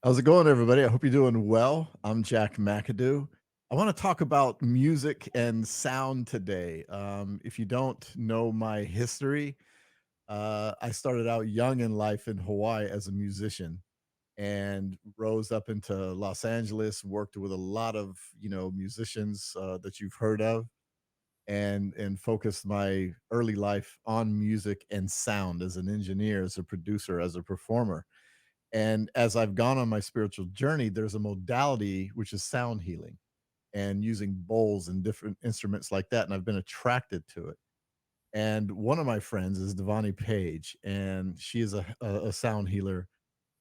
How's it going, everybody? I hope you're doing well. I'm Jack McAdoo. I want to talk about music and sound today. If you don't know my history, I started out young in life in Hawaii as a musician and rose up into Los Angeles, worked with a lot of musicians that you've heard of, and focused my early life on music and sound as an engineer, as a producer, as a performer. And as I've gone on my spiritual journey, there's a modality which is sound healing and using bowls and different instruments like that. And I've been attracted to it. And one of my friends is Devani Paige, and she is a sound healer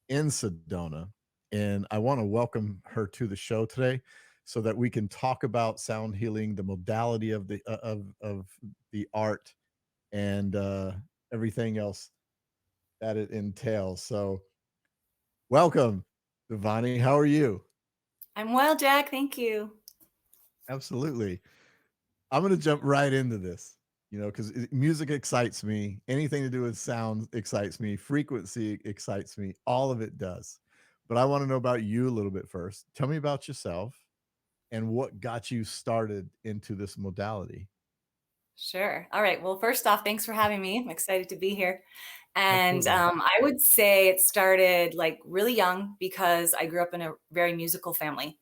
in Sedona. And I want to welcome her to the show today so that we can talk about sound healing, the modality of of the art, and everything else that it entails. So welcome, Devani. How are you? I'm well, Jack. Thank you. Absolutely. I'm going to jump right into this, because music excites me. Anything to do with sound excites me. Frequency excites me. All of it does. But I want to know about you a little bit first. Tell me about yourself and what got you started into this modality. Sure. All right. Well, first off, thanks for having me. I'm excited to be here. And Absolutely. I would say it started like really young because I grew up in a very musical family.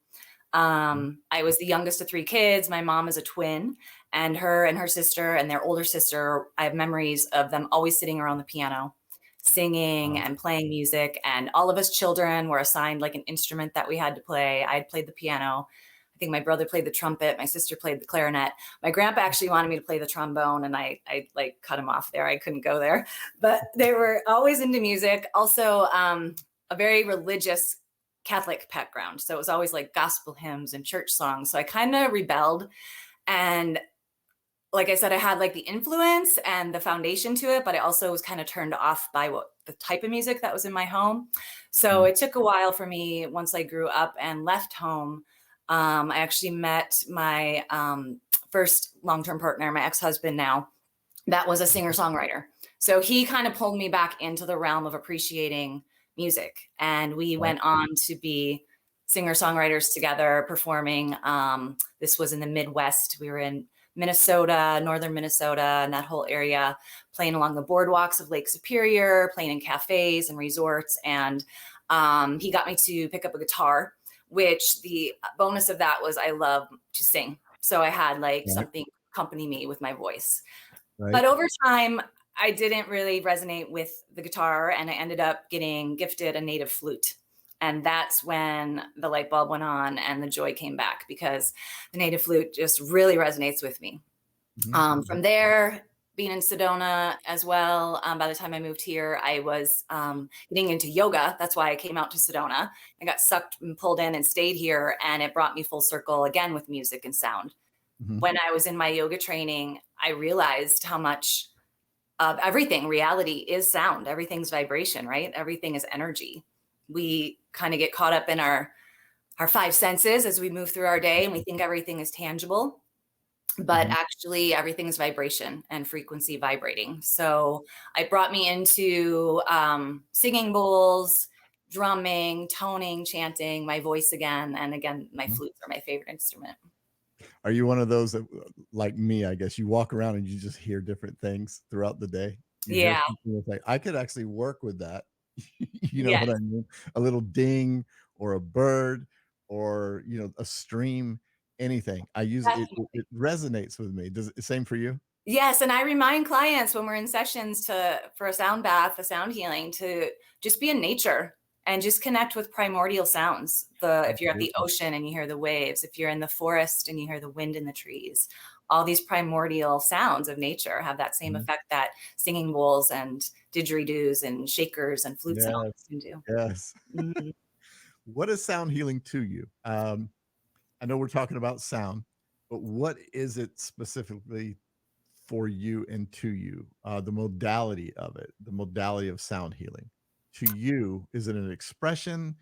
Mhm. I was the youngest of three kids. My mom is a twin, and her sister and their older sister, I have memories of them always sitting around the piano, singing Wow. and playing music. And all of us children were assigned like an instrument that we had to play. I had played the piano. I think my brother played the trumpet. My sister played the clarinet. My grandpa actually wanted me to play the trombone, and I like cut him off there. I couldn't go there, but they were always into music. Also, a very religious Catholic background. So it was always like gospel hymns and church songs. So I kind of rebelled. And like I said, I had like the influence and the foundation to it, but I also was kind of turned off by what the type of music that was in my home. So Mhm. it took a while for me once I grew up and left home. I actually met my first long term partner, my ex husband now, that was a singer songwriter. So he kind of pulled me back into the realm of appreciating music. And we Right. went on to be singer songwriters together, performing. This was in the Midwest. We were in Minnesota, northern Minnesota, and that whole area, playing along the boardwalks of Lake Superior, playing in cafes and resorts. And he got me to pick up a guitar, which the bonus of that was I love to sing. So I had like Right. something accompany me with my voice. Right. But over time, I didn't really resonate with the guitar, and I ended up getting gifted a native flute. And that's when the light bulb went on and the joy came back because the native flute just really resonates with me. Mhm. From there, being in Sedona as well, by the time I moved here, I was getting into yoga. That's why I came out to Sedona. I got sucked and pulled in and stayed here, and it brought me full circle again with music and sound. Mhm. When I was in my yoga training, I realized how much of everything reality is sound. Everything's vibration, right? Everything is energy. We kind of get caught up in our five senses as we move through our day and we think everything is tangible, but Mhm. actually everything is vibration and frequency vibrating. So it brought me into singing bowls, drumming, toning, chanting, my voice again. And again, my Mhm. flutes are my favorite instrument. Are you one of those that, like me, I guess, you walk around and you just hear different things throughout the day? You hear Yeah. something that's like, I could actually work with that. You know what Yes. I mean? A little ding or a bird or, a stream, anything. I use it, it resonates with me. Does it same for you? Yes, and I remind clients when we're in sessions to for a sound bath, a sound healing, to just be in nature and just connect with primordial sounds. The if you're at the Absolutely. ocean and you hear the waves, if you're in the forest and you hear the wind in the trees, all these primordial sounds of nature have that same Mhm. effect that singing bowls and didgeridoos and shakers and flutes and all Yes. this can do. Yes. Mhm. What is sound healing to you? I know we're talking about sound, but what is it specifically for you and to you? The modality of it, the modality of sound healing. To you, is it an expression?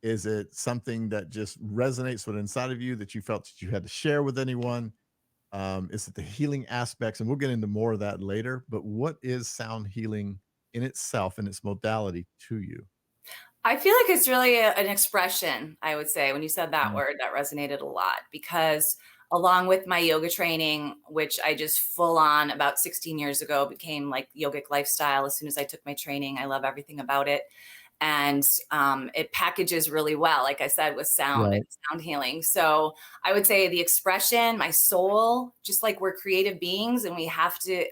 Is it something that just resonates with inside of you that you felt that you had to share with anyone? Is it the healing aspects? And we'll get into more of that later. But what is sound healing in itself and its modality to you? I feel like it's really an expression, I would say, when you said that Mm, word, that resonated a lot because along with my yoga training, which I just full on about 16 years ago became like yogic lifestyle as soon as I took my training. I love everything about it. And it packages really well, like I said, with sound and right, sound healing. So I would say the expression, my soul, just like we're creative beings and we have to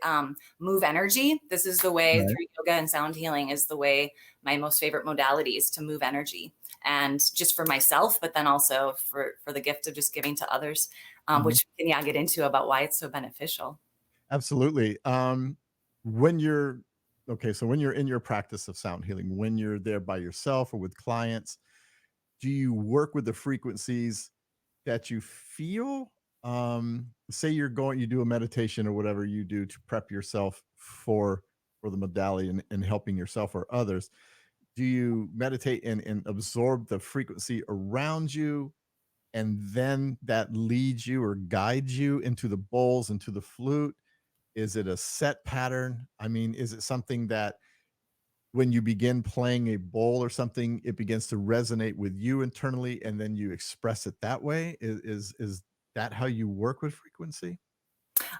move energy. This is the way right. through yoga and sound healing is the way my most favorite modalities to move energy and just for myself, but then also for the gift of just giving to others, Mhm. which we can get into about why it's so beneficial. Absolutely. When you're okay, so when you're in your practice of sound healing, when you're there by yourself or with clients, do you work with the frequencies that you feel? Say you do a meditation or whatever you do to prep yourself for the modality and helping yourself or others. Do you meditate and absorb the frequency around you, and then that leads you or guides you into the bowls, into the flute? Is it a set pattern? I mean, is it something that when you begin playing a bowl or something, it begins to resonate with you internally and then you express it that way? Is that how you work with frequency?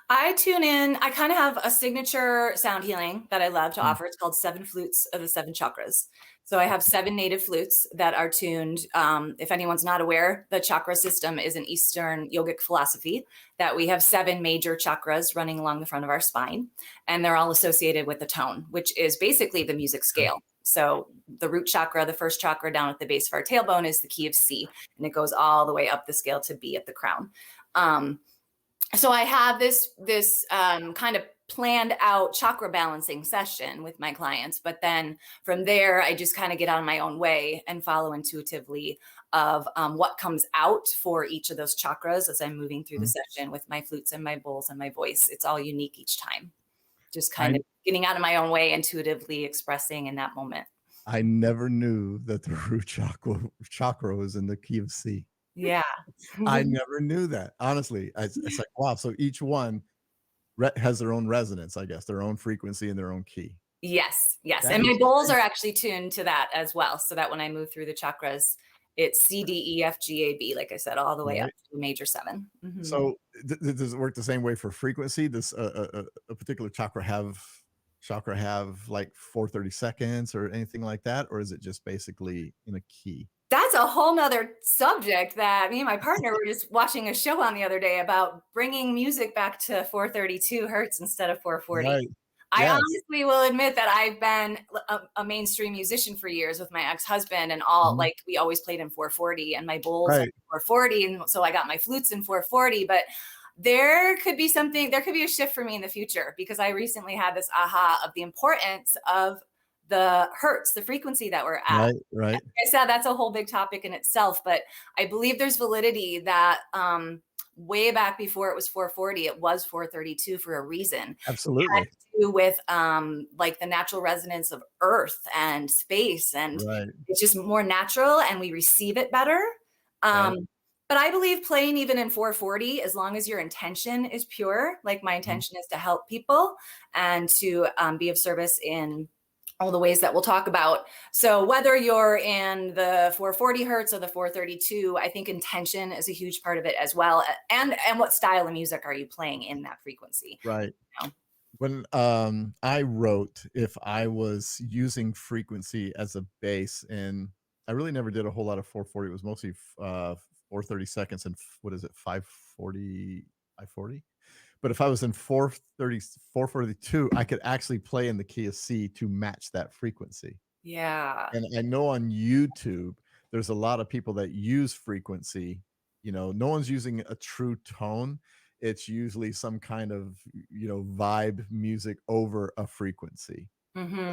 I tune in. I kind of have a signature sound healing that I love to Mm, offer. It's called Seven Flutes of the Seven Chakras. So I have seven native flutes that are tuned. If anyone's not aware, the chakra system is an Eastern yogic philosophy that we have seven major chakras running along the front of our spine, and they're all associated with the tone, which is basically the music okay. scale. So the root chakra, the first chakra down at the base of our tailbone, is the key of C, and it goes all the way up the scale to B at the crown. Um, so I have this kind of planned out chakra balancing session with my clients, but then from there I just kind of get on my own way and follow intuitively of what comes out for each of those chakras as I'm moving through the Mhm. session with my flutes and my bowls and my voice. It's all unique each time, just I kind of getting out of my own way, intuitively expressing in that moment. I never knew that the root chakra was in the key of C. Yeah. I never knew that. Honestly, it's like, wow, so each one has their own resonance, I guess, their own frequency and their own key. Yes, yes, That and my is bowls are crazy, actually tuned to that as well, so that when I move through the chakras, it's C, D, E, F, G, A, B, like I said, all the way up right? to major 7. Mhm. So, does it work the same way for frequency? Does a particular chakra have like 4/32 or anything like that, or is it just basically in a key? That's a whole nother subject that me and my partner were just watching a show on the other day about bringing music back to 432 hertz instead of 440. Right. I Yes. honestly will admit that I've been a mainstream musician for years with my ex-husband and all Mhm. like we always played in 440 and my bowls are Right. 440 and so I got my flutes in 440, but there could be a shift for me in the future because I recently had this aha of the importance of the hertz, the frequency that we're at. Right. Right. I said that's a whole big topic in itself, but I believe there's validity that way back before it was 440, it was 432 for a reason. Had Absolutely. to do with like the natural resonance of Earth and space, and Right. it's just more natural, and we receive it better. Right. Um, but I believe playing even in 440, as long as your intention is pure, like my Mhm. intention is to help people and to be of service in all the ways that we'll talk about. So whether you're in the 440 hertz or the 432, I think intention is a huge part of it as well. And what style of music are you playing in that frequency? Right. You know? When, I wrote if I was using frequency as a base, and I really never did a whole lot of 440, it was mostly 4/32 and what is it, 540, 540? But if I was in 432, I could actually play in the key of C to match that frequency. Yeah. And I know on YouTube, there's a lot of people that use frequency, no one's using a true tone. It's usually some kind of, vibe music over a frequency.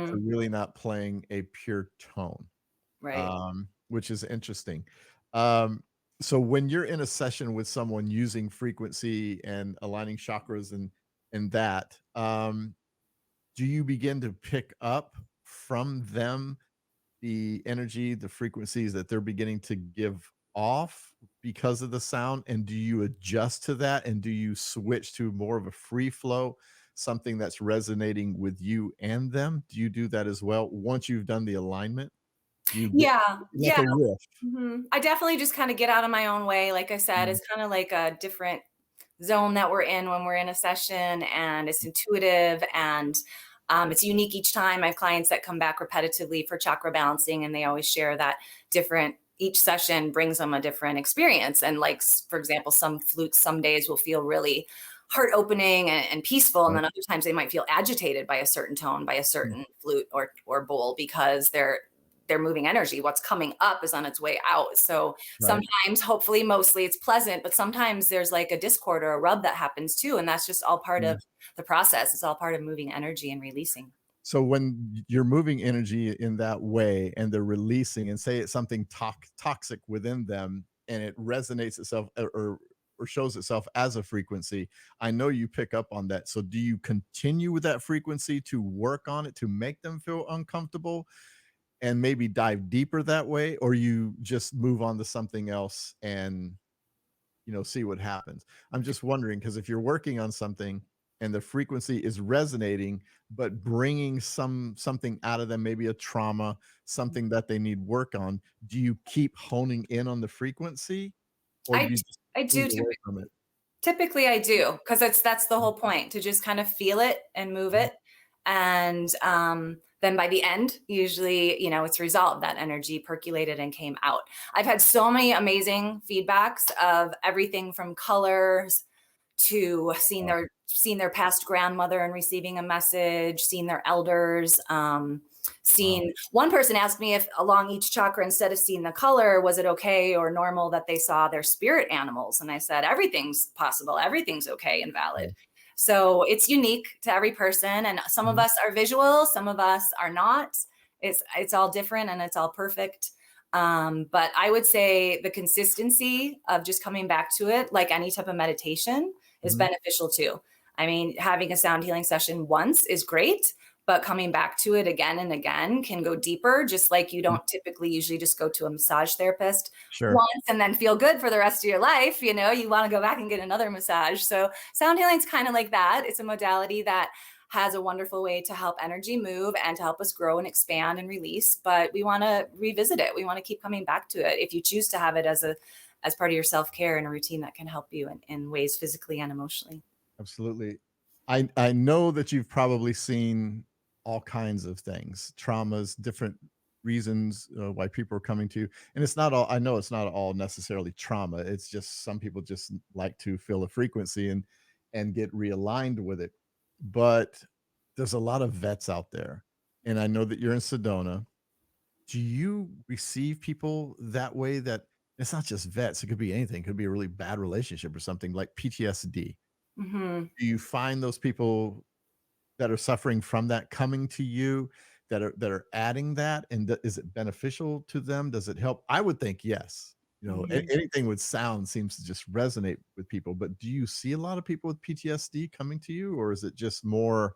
They're Hmm. really not playing a pure tone, Right. which is interesting. Um, so when you're in a session with someone using frequency and aligning chakras and that, do you begin to pick up from them the energy, the frequencies that they're beginning to give off because of the sound? And do you adjust to that? And do you switch to more of a free flow, something that's resonating with you and them? Do you do that as well once you've done the alignment? You get Yeah, like yeah. a riff. I definitely just kind of get out of my own way. Like I said, Mm, it's kind of like a different zone that we're in when we're in a session, and it's intuitive and it's unique each time. I have clients that come back repetitively for chakra balancing, and they always share that different each session brings them a different experience. And like, for example, some flutes some days will feel really heart opening and peaceful, and right. then other times they might feel agitated by a certain tone, by a Mm, certain flute or bowl, because they're moving energy. What's coming up is on its way out. So right. sometimes, hopefully, mostly it's pleasant, but sometimes there's like a discord or a rub that happens too. And that's just all part Yeah. of the process. It's all part of moving energy and releasing. So when you're moving energy in that way and they're releasing and say it's something toxic within them and it resonates itself or shows itself as a frequency, I know you pick up on that. So do you continue with that frequency to work on it to make them feel uncomfortable and maybe dive deeper that way, or you just move on to something else and see what happens? I'm just wondering because if you're working on something and the frequency is resonating, but bringing something out of them, maybe a trauma, something that they need work on, do you keep honing in on the frequency or do I you just I move do away from it? typically I do, because that's the whole point, to just kind of feel it and move Mhm, it. And then by the end, usually, it's resolved. That energy percolated and came out. I've had so many amazing feedbacks of everything from colors to wow, seeing their past grandmother and receiving a message, seeing their elders, wow. seeing one person asked me if along each chakra, instead of seeing the color, was it okay or normal that they saw their spirit animals? And I said, everything's possible, everything's okay and Yeah. valid. So it's unique to every person. And some of Mhm, us are visual, some of us are not. It's all different and it's all perfect. But I would say the consistency of just coming back to it, like any type of meditation, is mhm, beneficial too. I mean, having a sound healing session once is great, but coming back to it again and again can go deeper, just like you mm, don't typically usually just go to a massage therapist sure. once and then feel good for the rest of your life. You want to go back and get another massage. So sound healing is kind of like that. It's a modality that has a wonderful way to help energy move and to help us grow and expand and release, but we want to revisit it. We want to keep coming back to it if you choose to have it as part of your self-care and a routine that can help you in ways physically and emotionally. Absolutely. I know that you've probably seen all kinds of things, traumas, different reasons why people are coming to you. And it's not all, I know it's not all necessarily trauma. It's just some people just like to feel a frequency and get realigned with it. But there's a lot of vets out there. And I know that you're in Sedona. Do you receive people that way, that it's not just vets, it could be anything, it could be a really bad relationship or something like PTSD? Hmm. Do you find those people that are suffering from that coming to you, that are adding that, and is it beneficial to them? Does it help? I would think yes. Hmm. Anything with sound seems to just resonate with people, but do you see a lot of people with PTSD coming to you, or is it just more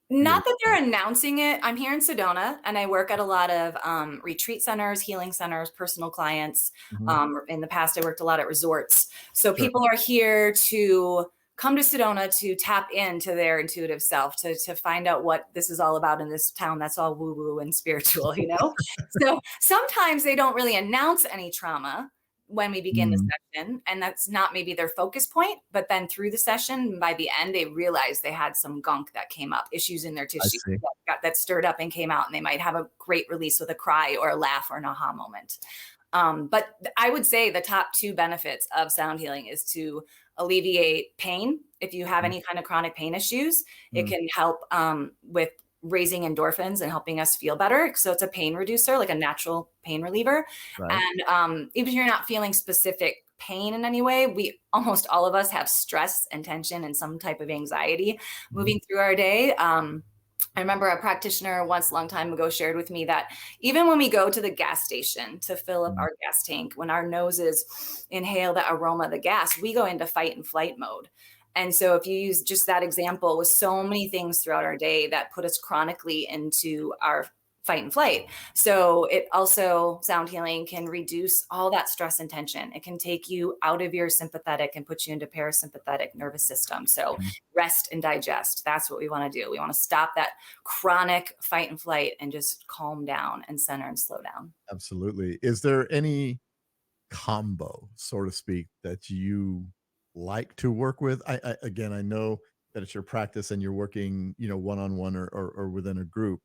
Not that realistic? they're announcing it. I'm here in Sedona and I work at a lot of retreat centers, healing centers, personal clients. Mhm. In the past, I worked a lot at resorts. So Sure. people are here to come to Sedona to tap into their intuitive self, to find out what this is all about in this town that's all woo woo and spiritual. So sometimes they don't really announce any trauma when we begin the Mm, session, and that's not maybe their focus point, but then through the session, by the end they realized they had some gunk that came up, issues in their I tissue see. that stirred up and came out, and they might have a great release with a cry or a laugh or an aha moment. But I would say the top two benefits of sound healing is to alleviate pain. If you have Mm, any kind of chronic pain issues, it mm, can help with raising endorphins and helping us feel better. So it's a pain reducer, like a natural pain reliever. right. And even if you're not feeling specific pain in any way, we almost all of us have stress and tension and some type of anxiety Mhm, moving through our day. I remember a practitioner once a long time ago shared with me that even when we go to the gas station to fill up mm, our gas tank, when our noses inhale the aroma of the gas, we go into fight and flight mode. And so if you use just that example with so many things throughout our day that put us chronically into our fight and flight. So it also, sound healing can reduce all that stress and tension. It can take you out of your sympathetic and put you into parasympathetic nervous system. So Mhm. rest and digest. That's what we want to do. We want to stop that chronic fight and flight and just calm down and center and slow down. Absolutely. Is there any combo, so to speak, that you like to work with? I again, I know that it's your practice and you're working, one on one or within a group,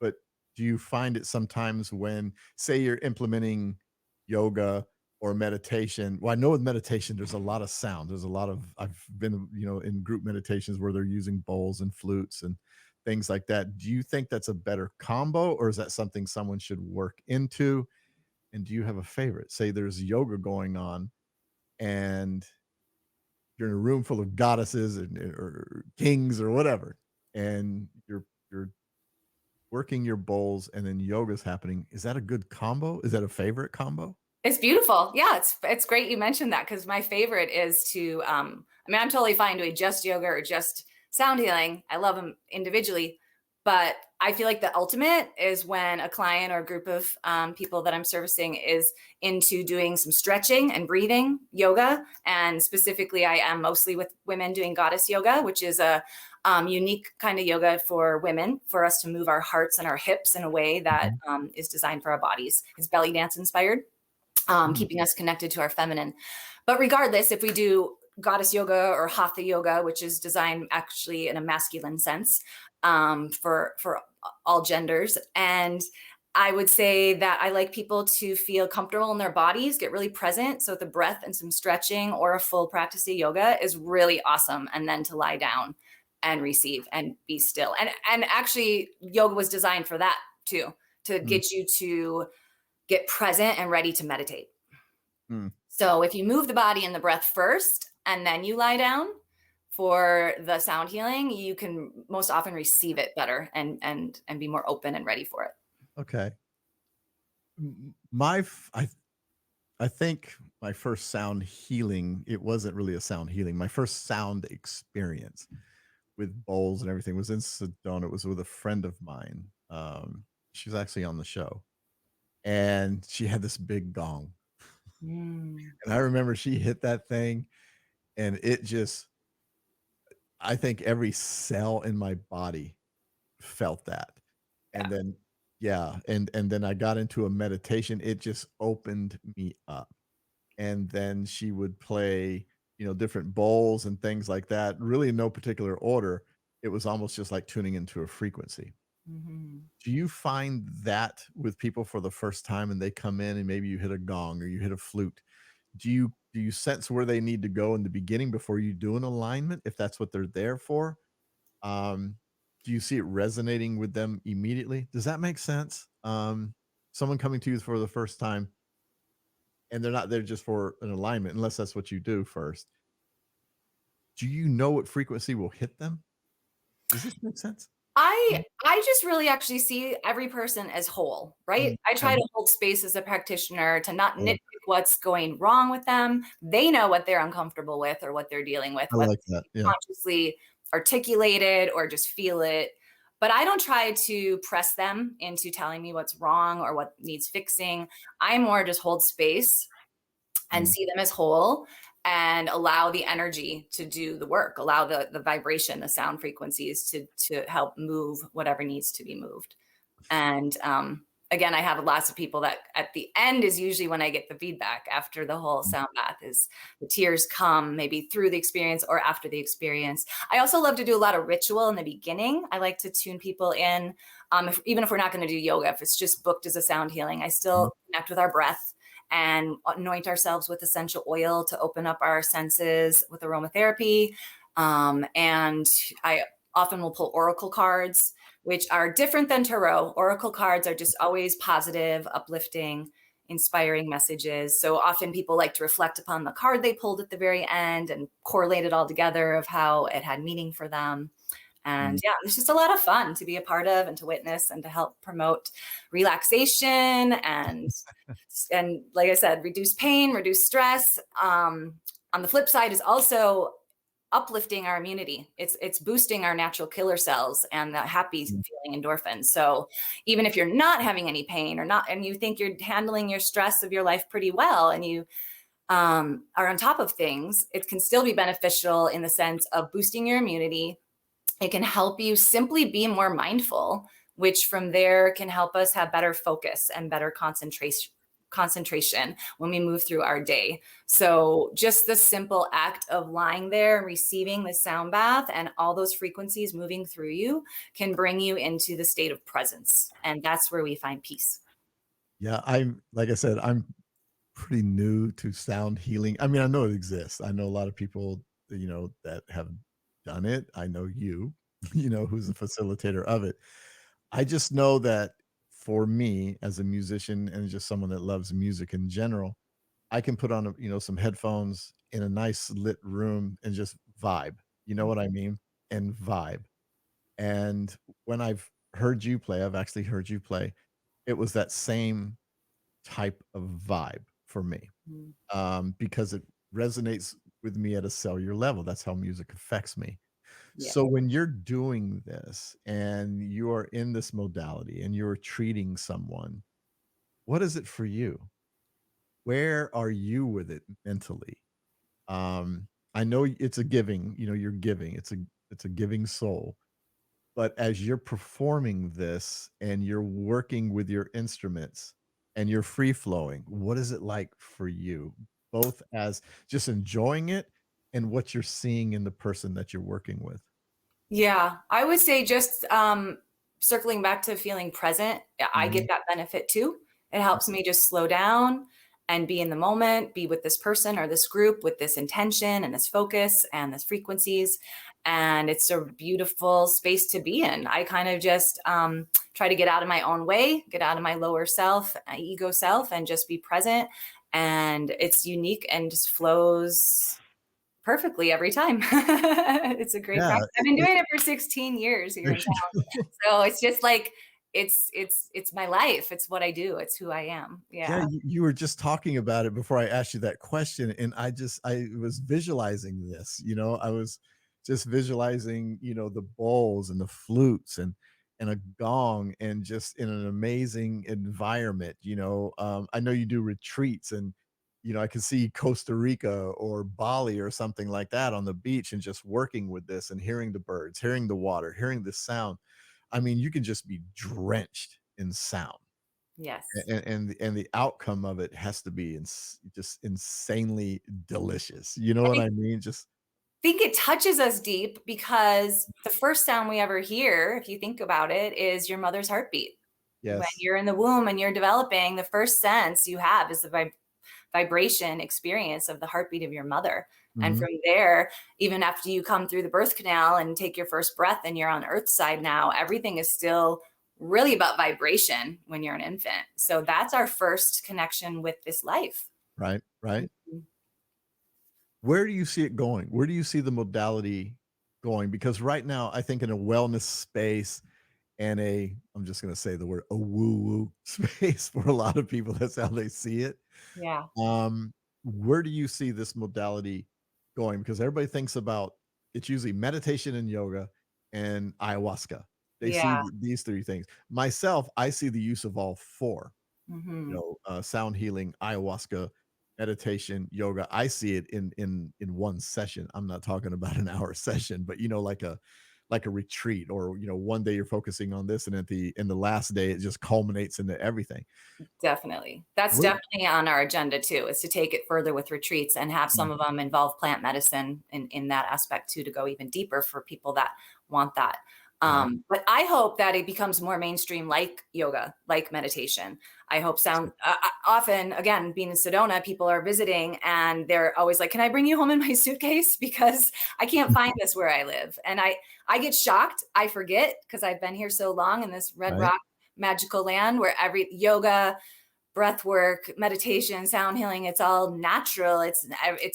but do you find it sometimes when, say, you're implementing yoga or meditation? Well, I know with meditation, there's a lot of sound. There's a lot of, I've been, in group meditations where they're using bowls and flutes and things like that. Do you think that's a better combo, or is that something someone should work into? And do you have a favorite? Say there's yoga going on and you're in a room full of goddesses or kings or whatever, and you're working your bowls and then yoga's happening. Is that a good combo? Is that a favorite combo? It's beautiful. Yeah, it's great you mentioned that because my favorite is to I mean, I'm totally fine doing just yoga or just sound healing. I love them individually, but I feel like the ultimate is when a client or a group of people that I'm servicing is into doing some stretching and breathing yoga. And specifically, I am mostly with women doing goddess yoga, which is a unique kind of yoga for women, for us to move our hearts and our hips in a way that Mhm. is designed for our bodies. It's belly dance inspired, Mm, keeping us connected to our feminine. But regardless, if we do goddess yoga or hatha yoga, which is designed actually in a masculine sense, for all genders, and I would say that I like people to feel comfortable in their bodies, get really present. So the breath and some stretching or a full practice of yoga is really awesome. And then to lie down and receive and be still. And actually yoga was designed for that too, to mm, get you to get present and ready to meditate. mm. So if you move the body and the breath first, and then you lie down for the sound healing, you can most often receive it better and be more open and ready for it. Okay. My I think my first sound healing, it wasn't really a sound healing. My first sound experience with bowls and everything was in Sedona. It was with a friend of mine. She was actually on the show, and she had this big gong. Mm, And I remember she hit that thing, and it just, I think every cell in my body felt that. yeah. And then, yeah, and then I got into a meditation. It just opened me up. And then she would play, different bowls and things like that, really in no particular order. It was almost just like tuning into a frequency. Mhm. Do you find that with people for the first time and they come in and maybe you hit a gong or you hit a flute? Do you sense where they need to go in the beginning before you do an alignment, if that's what they're there for? Um, do you see it resonating with them immediately? Does that make sense? Someone coming to you for the first time and they're not there just for an alignment, unless that's what you do first. Do you know what frequency will hit them? Does this make sense? I I just really actually see every person as whole, right? Mm, I try okay. to hold space as a practitioner to not I like nitpick what's going wrong with them. They know what they're uncomfortable with or what they're dealing with, I whether like that. they Yeah. consciously articulate it or just feel it. But I don't try to press them into telling me what's wrong or what needs fixing. I more just hold space and Mm, see them as whole and allow the energy to do the work, allow the vibration, the sound frequencies to help move whatever needs to be moved. And again, I have lots of people that at the end is usually when I get the feedback after the whole mm, sound bath is the tears come maybe through the experience or after the experience. I also love to do a lot of ritual in the beginning. I like to tune people in. Even if we're not going to do yoga, if it's just booked as a sound healing, I mhm, still connect with our breath and anoint ourselves with essential oil to open up our senses with aromatherapy. And I often will pull oracle cards, which are different than tarot. Oracle cards are just always positive, uplifting, inspiring messages. So often people like to reflect upon the card they pulled at the very end and correlate it all together of how it had meaning for them. And mm. yeah, it's just a lot of fun to be a part of and to witness and to help promote relaxation and like I said, reduce pain, reduce stress. On the flip side is also uplifting our immunity. It's boosting our natural killer cells and the happy feeling endorphins. So even if you're not having any pain or not, and you think you're handling your stress of your life pretty well, and you are on top of things, it can still be beneficial in the sense of boosting your immunity. It can help you simply be more mindful, which from there can help us have better focus and better concentration when we move through our day. So just the simple act of lying there and receiving the sound bath and all those frequencies moving through you can bring you into the state of presence. And that's where we find peace. Yeah, I'm like I said, I'm pretty new to sound healing. I mean, I know it exists. I know a lot of people, that have done it. I know you, who's a facilitator of it. I just know that for me as a musician and just someone that loves music in general, I can put on, some headphones in a nice lit room and just vibe. You know what I mean? And vibe. And when I've heard you play, I've actually heard you play, it was that same type of vibe for me, Mhm. because it resonates with me at a cellular level. That's how music affects me. Yeah. So when you're doing this and you're in this modality and you're treating someone, what is it for you? Where are you with it mentally? I know it's a giving, you're giving. It's a giving soul. But as you're performing this and you're working with your instruments and you're free flowing, what is it like for you? Both as just enjoying it and what you're seeing in the person that you're working with. Yeah, I would say just circling back to feeling present, I get Mhm. that benefit too. It helps me just slow down and be in the moment, be with this person or this group with this intention and this focus and this frequencies. And it's a beautiful space to be in. I kind of just try to get out of my own way, get out of my lower self, ego self, and just be present. And it's unique and just flows perfectly every time. It's a great Yeah, practice. I've been doing it for 16 years here there in you town. go. So it's just like it's my life. It's what I do. It's who I am. Yeah, Yeah. you were just talking about it before I asked you that question, and I was visualizing this, I was just visualizing, the bowls and the flutes and a gong and just in an amazing environment, I know you do retreats and, I can see Costa Rica or Bali or something like that on the beach and just working with this and hearing the birds, hearing the water, hearing the sound. I mean, you can just be drenched in sound. Yes. And the outcome of it has to be just insanely delicious, you know And what I I mean? Just think it touches us deep because the first sound we ever hear, if you think about it, is your mother's heartbeat. When yes. you're in the womb and you're developing, the first sense you have is the vibration experience of the heartbeat of your mother. And Mhm. from there, even after you come through the birth canal and take your first breath and you're on earth side now, everything is still really about vibration when you're an infant. So that's our first connection with this life. Right, right. Mhm. Where do you see it going? Where do you see the modality going? Because right now, I think in a wellness space and I'm just gonna say the word, a woo-woo space for a lot of people, that's how they see it. Yeah. Um, where do you see this modality going? Because everybody thinks about it's usually meditation and yoga and ayahuasca. They see Yeah. these three things. Myself, I see the use of all four. Hmm. Sound healing, ayahuasca, meditation, yoga. I see it in one session. I'm not talking about an hour session, but like a retreat, or one day you're focusing on this, and in the last day it just culminates into everything. Definitely. That's Where definitely on our agenda too, is to take it further with retreats and have some of them involve plant medicine in that aspect too, to go even deeper for people that want that. right. But I hope that it becomes more mainstream, like yoga, like meditation. I hope often, again, being in Sedona, people are visiting and they're always like, "Can I bring you home in my suitcase? Because I can't find this where I live." And I get shocked. I forget because I've been here so long in this red Right. rock magical land where every yoga, breath work, meditation, sound healing, it's all natural. It's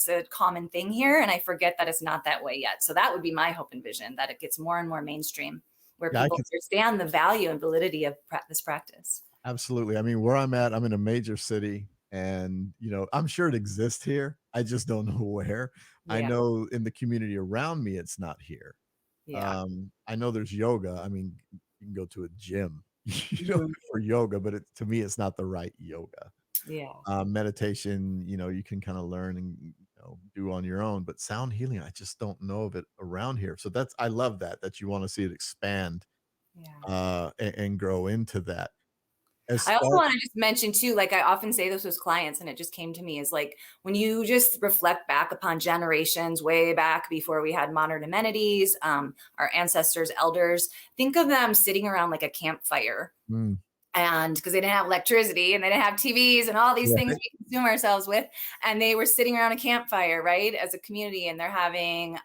a common thing here. And I forget that it's not that way yet. So that would be my hope and vision, that it gets more and more mainstream, where Yeah, I people can understand the value and validity of this practice. absolutely. I mean, where I'm at, I'm in a major city and, I'm sure it exists here. I just don't know where. I Yeah. know in the community around me, it's not here. Yeah. I know there's yoga. I mean, you can go to a gym, Mhm. for yoga, but to me, it's not the right yoga. Yeah. Meditation, you can kind of learn and do on your own, but sound healing, I just don't know of it around here. So I love that you want to see it expand Yeah. and grow into that. As I also far wanna just mention too, like, I often say this with clients, and it just came to me, is like, when you just reflect back upon generations way back before we had modern amenities, our ancestors, elders, think of them sitting around like a campfire, Mm, and because they didn't have electricity and they didn't have TVs and all these things right, we consume ourselves with, and they were sitting around a campfire, right, as a community, and they're having,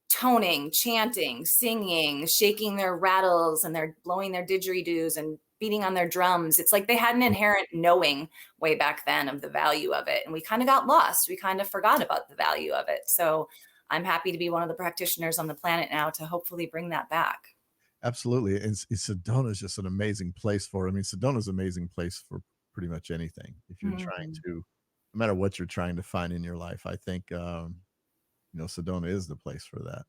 toning, chanting, singing, shaking their rattles, and they're blowing their didgeridoos and beating on their drums. It's like they had an inherent knowing way back then of the value of it. And we kind of got lost. We kind of forgot about the value of it. So I'm happy to be one of the practitioners on the planet now to hopefully bring that back. absolutely. And Sedona is just an amazing place for. I mean, Sedona's an amazing place for pretty much anything. If you're trying Mhm. to, no matter what you're trying to find in your life, I think Sedona is the place for that.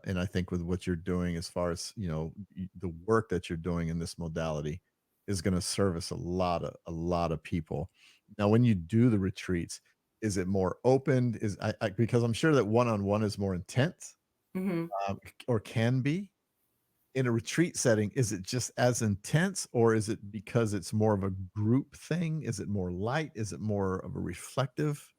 And I think with what you're doing, as far as the work that you're doing in this modality, is going to service a lot of people. Now, when you do the retreats, is it more open? Because I'm sure that one-on-one is more intense, Mhm. or can be in a retreat setting. Is it just as intense, or is it because it's more of a group thing? Is it more light? Is it more of a reflective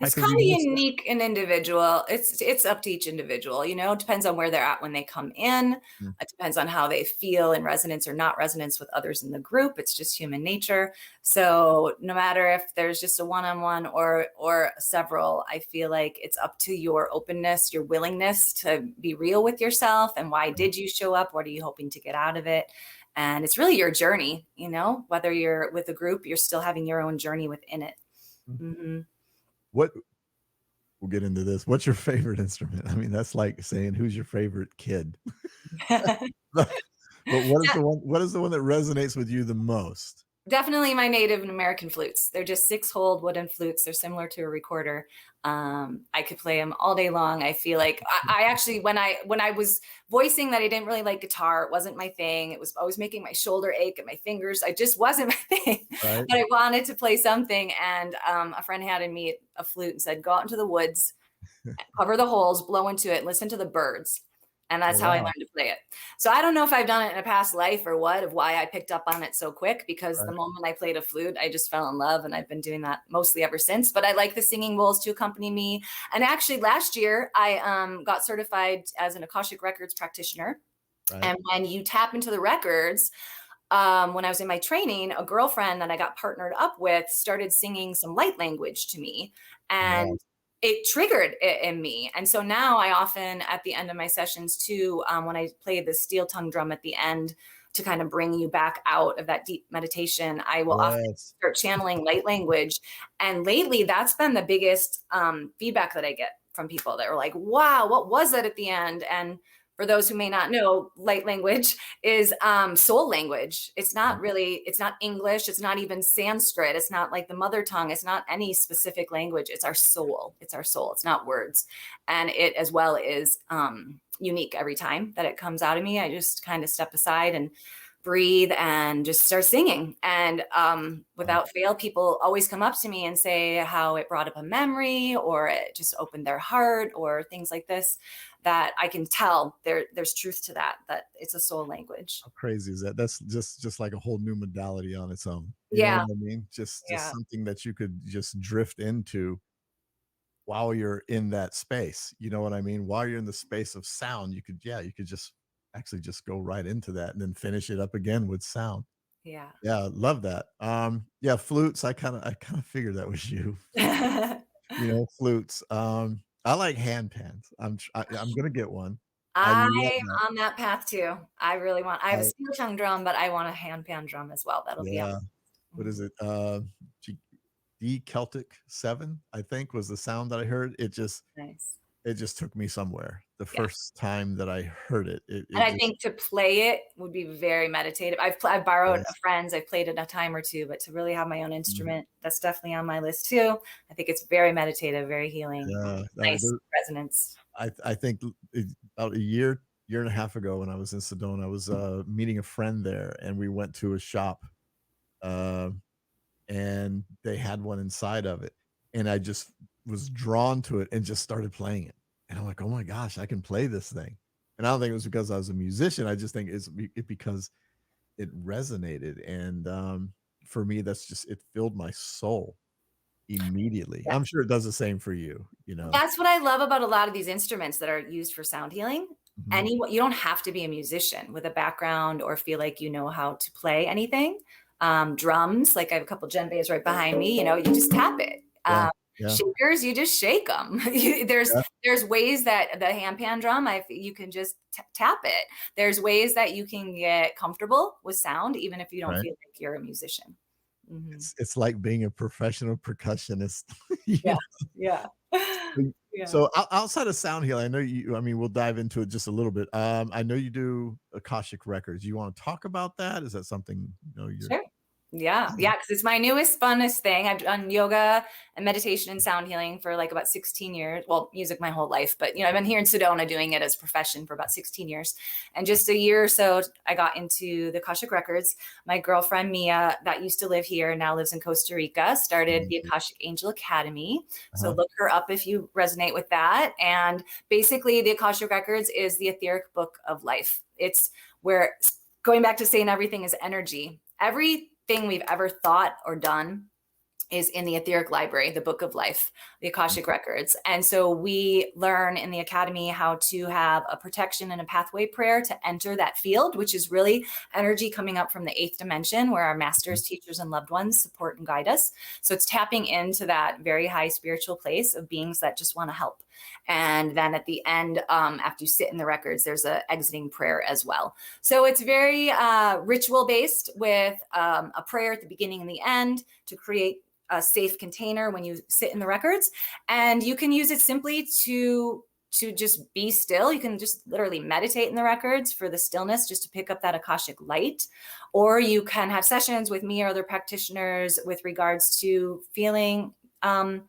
It's type of kind of emotion? unique and individual. It's up to each individual, it depends on where they're at when they come in. Mm, It depends on how they feel in resonance or not resonance with others in the group. It's just human nature. So no matter if there's just a one-on-one or several, I feel like it's up to your openness, your willingness to be real with yourself, and why right. did you show up? What are you hoping to get out of it? And it's really your journey, whether you're with a group, you're still having your own journey within it. Mm. Hmm. What We'll get into this. What's your favorite instrument? I mean, that's like saying who's your favorite kid. But what is the one that resonates with you the most? Definitely my Native and American flutes. They're just 6-holed wooden flutes. They're similar to a recorder. I could play them all day long. I feel like I actually, when I was voicing that I didn't really like guitar, it wasn't my thing. It was always making my shoulder ache and my fingers. I just wasn't my thing. Right? But I wanted to play something, and a friend handed me a flute and said, "Go out into the woods, cover the holes, blow into it, listen to the birds." And Oh, that's how I wow. learned to play it. So I don't know if I've done it in a past life or what, of why I picked up on it so quick, because the Right, moment I played a flute, I just fell in love, and I've been doing that mostly ever since. But I like the singing bowls to accompany me. And actually last year I got certified as an Akashic Records practitioner. right. And when you tap into the records, when I was in my training, a girlfriend that I got partnered up with started singing some light language to me, Wow. and it triggered it in me. And so now I often, at the end of my sessions too, when I play the steel tongue drum at the end to kind of bring you back out of that deep meditation, I will often Yes. start channeling light language. And lately, that's been the biggest feedback that I get from people that were like, "Wow, what was that at the end?" And for those who may not know, light language is soul language. Right. It's not English. It's not even Sanskrit. It's not like the mother tongue. It's not any specific language. It's our soul. It's our soul. It's not words. And it as well is unique every time that it comes out of me. I just kind of step aside and breathe and just start singing. And Wow. without fail, people always come up to me and say how it brought up a memory, or it just opened their heart, or things like this, that I can tell there's truth to that it's a soul language. How crazy is that? That's just like a whole new modality on its own. You know Yeah, what I mean? Just yeah, something that you could just drift into while you're in that space. You know what I mean? While you're in the space of sound, you could just actually just go right into that and then finish it up again with sound. yeah. Yeah, love that. Yeah, flutes, I kinda figured that was you. Flutes. I like hand pans. I'm gonna get one. I love I'm that. on that path too. I have a I steel tongue drum, but I want a handpan drum as well. That'll be on. Yeah. What is Mhm. it? G D Celtic 7, I think, was the sound that I heard. It just Nice. it just took me somewhere. The Yeah. first time that I heard it, it And I just think to play it would be very meditative. I've borrowed a yes. friend's, I've played it a time or 2, but to really have my own Mhm. instrument, that's definitely on my list too. I think it's very meditative, very healing, Yeah, nice resonance. I think about a year and a half ago when I was in Sedona, I was, meeting a friend there, and we went to a shop, um, and they had one inside of it, and I just was drawn to it and just started playing it, and I'm like, "Oh my gosh, I can play this thing." And I don't think it was because I was a musician, I just think because it resonated, and, for me, that's just it filled my soul immediately. I'm sure it does the same for you, you know? That's what I love about a lot of these instruments that are used for sound healing. Mhm. Anyone, you don't have to be a musician with a background or feel like you know how to play anything. Drums, like I have a couple djembes right behind me, you just tap it. Yeah, yeah, Shakers, you just shake them. yeah, There's ways that the handpan drum, you can just tap it. There's ways that you can get comfortable with sound, even if you don't right. feel like you're a musician. Mhm. It's like being a professional percussionist, you Yeah, know? yeah, So yeah. so outside of sound healing, I know I mean, we'll dive into it just a little bit. I know you do Akashic records. You wanna talk about that? Is that something, you're Sure. Yeah, yeah, yeah, because it's my newest, funnest thing. I've done yoga and meditation and sound healing for like about 16 years. Well, music my whole life, but I've been here in Sedona doing it as a profession for about 16 years. And just a year or so, I got into the Akashic Records. My girlfriend Mia, that used to live here, now lives in Costa Rica, started the amazing. Akashic Angel Academy. So Uh-huh. look her up if you resonate with that. And basically, the Akashic Records is the etheric book of life. It's where, going back to saying everything is energy, everything we've ever thought or done is in the etheric library, the book of life, the Akashic records. And so we learn in the academy how to have a protection and a pathway prayer to enter that field, which is really energy coming up from the eighth dimension where our masters, teachers, and loved ones support and guide us. So it's tapping into that very high spiritual place of beings that just want to help. And then at the end, after you sit in the records, there's a exiting prayer as well. So it's very ritual based with a prayer at the beginning and the end to create a safe container when you sit in the records. And you can use it simply to just be still. You can just literally meditate in the records for the stillness, just to pick up that Akashic light. Or you can have sessions with me or other practitioners with regards to feeling,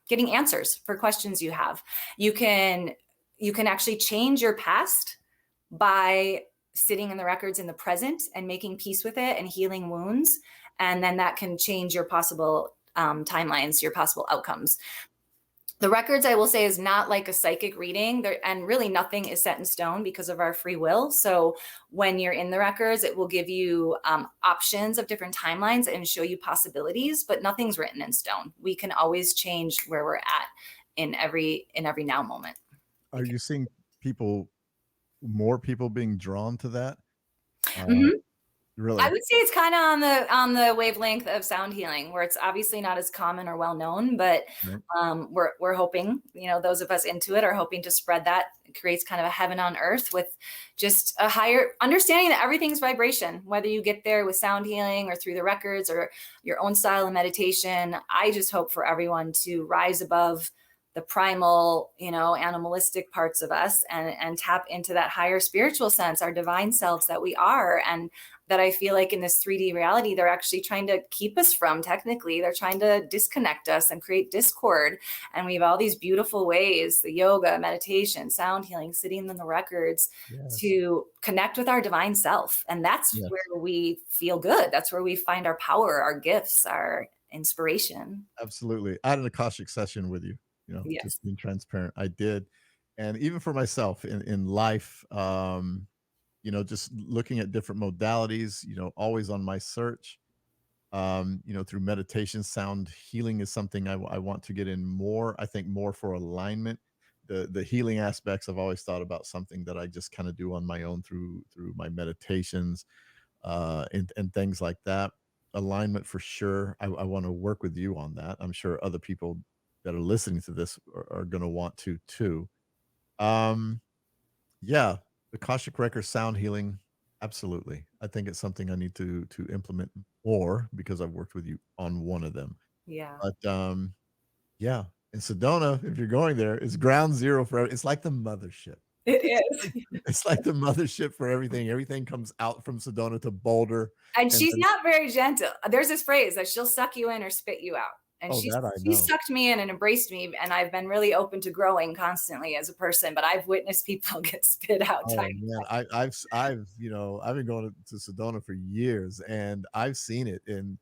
getting answers for questions you have. You can actually change your past by sitting in the records in the present and making peace with it and healing wounds. And then that can change your possible timelines, your possible outcomes. The records, I will say, is not like a psychic reading there, and really nothing is set in stone because of our free will. So when you're in the records, it will give you options of different timelines and show you possibilities, but nothing's written in stone. We can always change where we're at in every now moment. Are you seeing people more people being drawn to that? Uh, Mhm. I really? would say it's kinda on the wavelength of sound healing, where it's obviously not as common or well known, but, Right. we're hoping, those of us into it are hoping to spread that. It creates kind of a heaven on earth with just a higher understanding that everything's vibration, whether you get there with sound healing or through the records or your own style of meditation. I just hope for everyone to rise above the primal, animalistic parts of us and tap into that higher spiritual sense, our divine selves that we are. And that I feel like in this 3D reality, they're actually trying to keep us from technically. They're trying to disconnect us and create discord. And we have all these beautiful ways, the yoga, meditation, sound healing, sitting in the records Yes. to connect with our divine self. And that's Yes. where we feel good. That's where we find our power, our gifts, our inspiration. Absolutely. I had an Akashic session with you, Yes. just being transparent. I did. And even for myself in life, just looking at different modalities, always on my search, through meditation, sound healing is something I want to get in more. I think more for alignment. The healing aspects I've always thought about something that I just kind of do on my own through my meditations and things like that. Alignment for sure. I want to work with you on that. I'm sure other people that are listening to this are going to want to too. Um, yeah, the Akashic Record sound healing, absolutely. I think it's something I need to implement more because I've worked with you on one of them. Yeah. But yeah. And Sedona, if you're going there, is ground zero for it's like the mothership. It It's is. like it's like the mothership for everything. Everything comes out from Sedona to Boulder, And and she's then not very gentle. There's this phrase that she'll suck you in or spit you out. And oh, that I she know. sucked me in and embraced me. And I've been really open to growing constantly as a person, but I've witnessed people get spit out time. Oh man, I've been going to Sedona for years, and I've seen it. And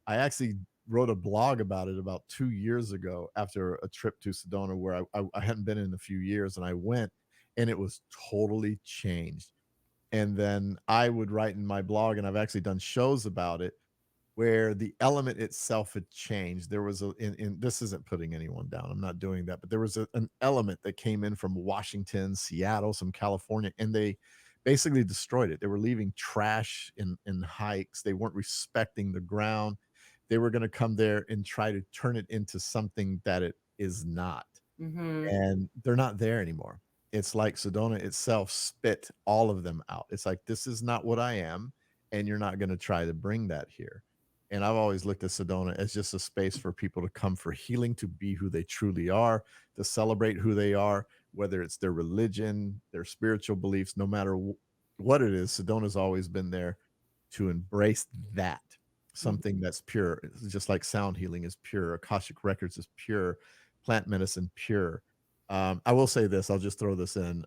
I actually wrote a blog about it about 2 years ago after a trip to Sedona where I hadn't been in a few years, and I went, and it was totally changed. And then I would write in my blog, and I've actually done shows about it where the element itself had changed. There was in this isn't putting anyone down. I'm not doing that, but there was an element that came in from Washington, Seattle, some California, and they basically destroyed it. They were leaving trash in hikes. They weren't respecting the ground. They were going to come there and try to turn it into something that it is not, Mm-hmm. and they're not there anymore. It's like Sedona itself spit all of them out. It's like, this is not what I am, and you're not going to try to bring that here. And I've always looked at Sedona as just a space for people to come for healing, to be who they truly are, to celebrate who they are, whether it's their religion, their spiritual beliefs, no matter what it is. Sedona's always been there to embrace that, something that's pure. It's just like sound healing is pure, Akashic Records is pure, plant medicine pure. I will say this, I'll just throw this in.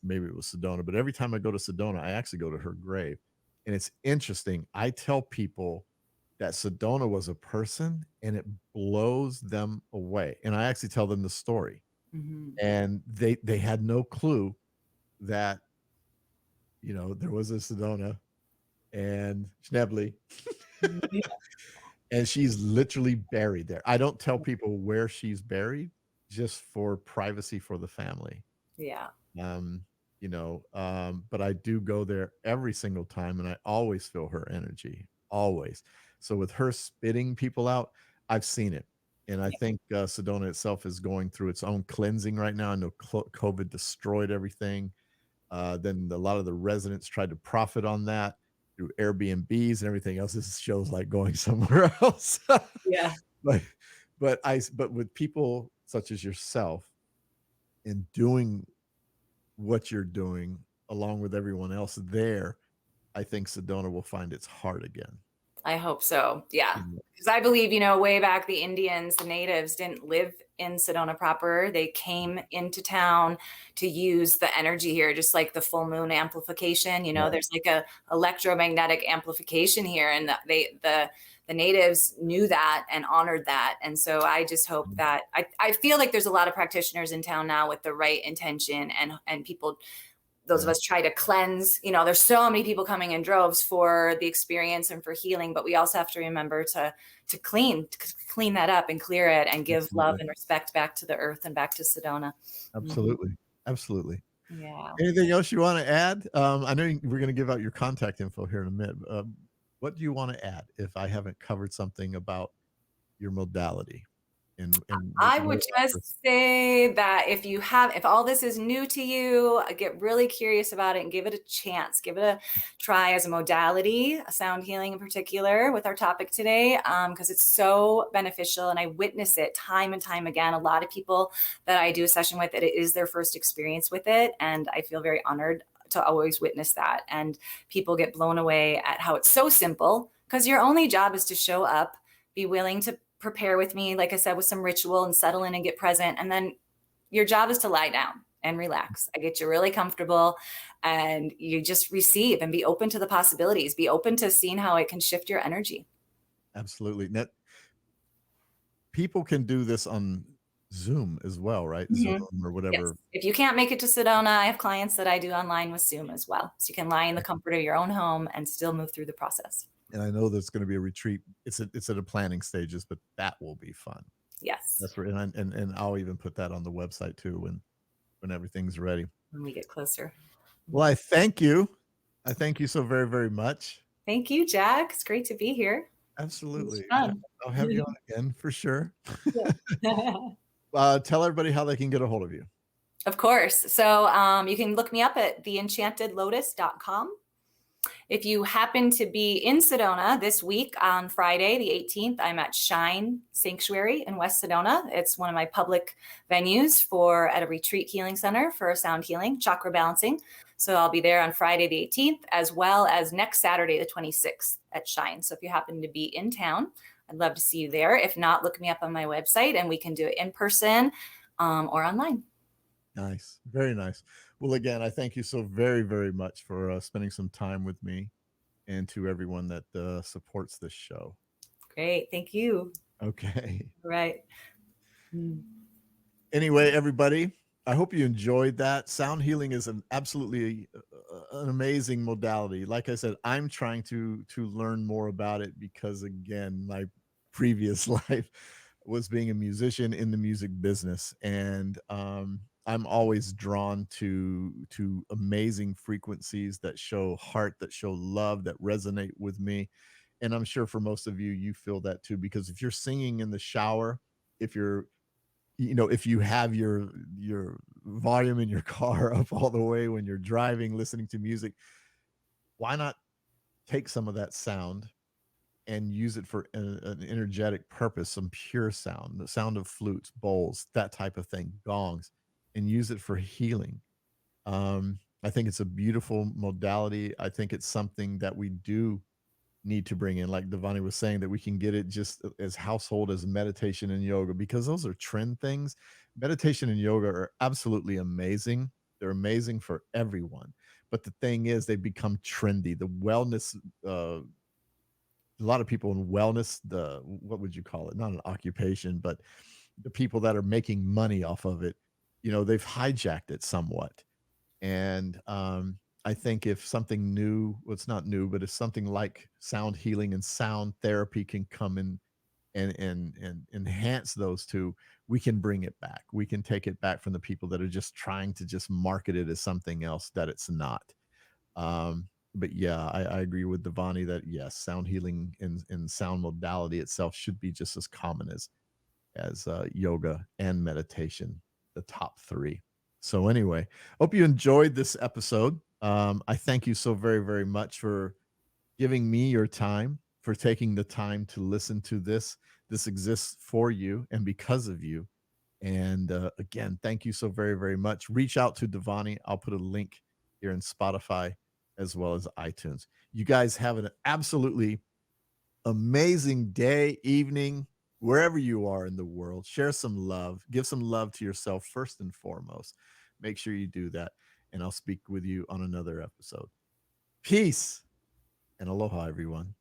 Maybe it was Sedona, but every time I go to Sedona, I actually go to her grave. And it's interesting. I tell people that Sedona was a person, and it blows them away. And I actually tell them the story. Mm-hmm. And they had no clue that, there was a Sedona and Schnebly, and she's literally buried there. I don't tell people where she's buried just for privacy for the family. Yeah. Um, but I do go there every single time, and I always feel her energy, always. So with her spitting people out, I've seen it. And I Yeah. think Sedona itself is going through its own cleansing right now. I know COVID destroyed everything. Then a lot of the residents tried to profit on that through Airbnbs and everything else. This shows like going somewhere else. Yeah. but but with people such as yourself in doing what you're doing along with everyone else there, I think Sedona will find its heart again. I hope so. Yeah. Mhm. Because I believe, way back the Indians, the natives didn't live in Sedona proper. They came into town to use the energy here, just like the full moon amplification. Right. There's like a electromagnetic amplification here. And the natives knew that and honored that. And so I just hope that I feel like there's a lot of practitioners in town now with the right intention, and people, those of Yeah, us, try to cleanse. There's so many people coming in droves for the experience and for healing, but we also have to remember to clean that up and clear it and give love absolutely. and respect back to the earth and back to Sedona. Mhm. Absolutely. Absolutely. Yeah. Anything else you want to add? I know we're going to give out your contact info here in a minute. What do you want to add if I haven't covered something about your modality and I what would it offers? just say that if all this is new to you, get really curious about it and give it a chance. Give it a try as a modality, a sound healing in particular, with our topic today, because it's so beneficial. And I witness it time and time again. A lot of people that I do a session with, it is their first experience with it. And I feel very honored to always witness that. And people get blown away at how it's so simple, because your only job is to show up, be willing to prepare with me, like I said, with some ritual, and settle in and get present. And then your job is to lie down and relax. I get you really comfortable, and you just receive and be open to the possibilities, be open to seeing how it can shift your energy. Absolutely. People can do this on Zoom as well, right? Zoom Mhm. or Yes. whatever. If you can't make it to Sedona, I have clients that I do online with Zoom as well. So you can lie in the comfort of your own home and still move through the process. And I know there's going to be a retreat. It's at the planning stages, but that will be fun. Yes. That's where, and I'll even put that on the website too when everything's ready. When we get closer. Well, I thank you. I thank you so very, very much. Thank you, Jack. It's great to be here. It was Absolutely. fun. I'll have you on again for sure. Yeah. Tell everybody how they can get a hold of you. Of course. So you can look me up at theenchantedlotus.com. If you happen to be in Sedona this week on Friday, the 18th, I'm at Shine Sanctuary in West Sedona. It's one of my public venues at a retreat healing center for sound healing, chakra balancing. So I'll be there on Friday, the 18th, as well as next Saturday, the 26th at Shine. So if you happen to be in town, I'd love to see you there. If not, look me up on my website and we can do it in person or online. Nice. Very nice. Well, again, I thank you so very, very much for spending some time with me and to everyone that supports this show. Great. Thank you. Okay. All right. Mm. Anyway, everybody, I hope you enjoyed that. Sound healing is an absolutely an amazing modality. Like I said, I'm trying to learn more about it because, again, my previous life was being a musician in the music business, and I'm always drawn to amazing frequencies that show heart, that show love, that resonate with me. And I'm sure for most of you, you feel that too, because if you're singing in the shower, if you're, if you have your volume in your car up all the way when you're driving, listening to music, why not take some of that sound and use it for an energetic purpose, some pure sound, the sound of flutes, bowls, that type of thing, gongs, and use it for healing. I think it's a beautiful modality. I think it's something that we do need to bring in, like Devani was saying, that we can get it just as household as meditation and yoga, because those are trend things. Meditation and yoga are absolutely amazing. They're amazing for everyone. But the thing is, they become trendy. The wellness, a lot of people in wellness, the what would you call it? Not an occupation, but the people that are making money off of it, they've hijacked it somewhat. And I think if something new, well, it's not new, but if something like sound healing and sound therapy can come in and enhance those two, we can bring it back. We can take it back from the people that are just trying to just market it as something else that it's not. But yeah, I agree with Devani that yes, sound healing and sound modality itself should be just as common as yoga and meditation, the top three. So anyway, hope you enjoyed this episode. I thank you so very, very much for giving me your time, for taking the time to listen to this. This exists for you and because of you. And again, thank you so very, very much. Reach out to Devani. I'll put a link here in Spotify as well as iTunes. You guys have an absolutely amazing day, evening, wherever you are in the world. Share some love. Give some love to yourself first and foremost. Make sure you do that. And I'll speak with you on another episode. Peace and aloha, everyone.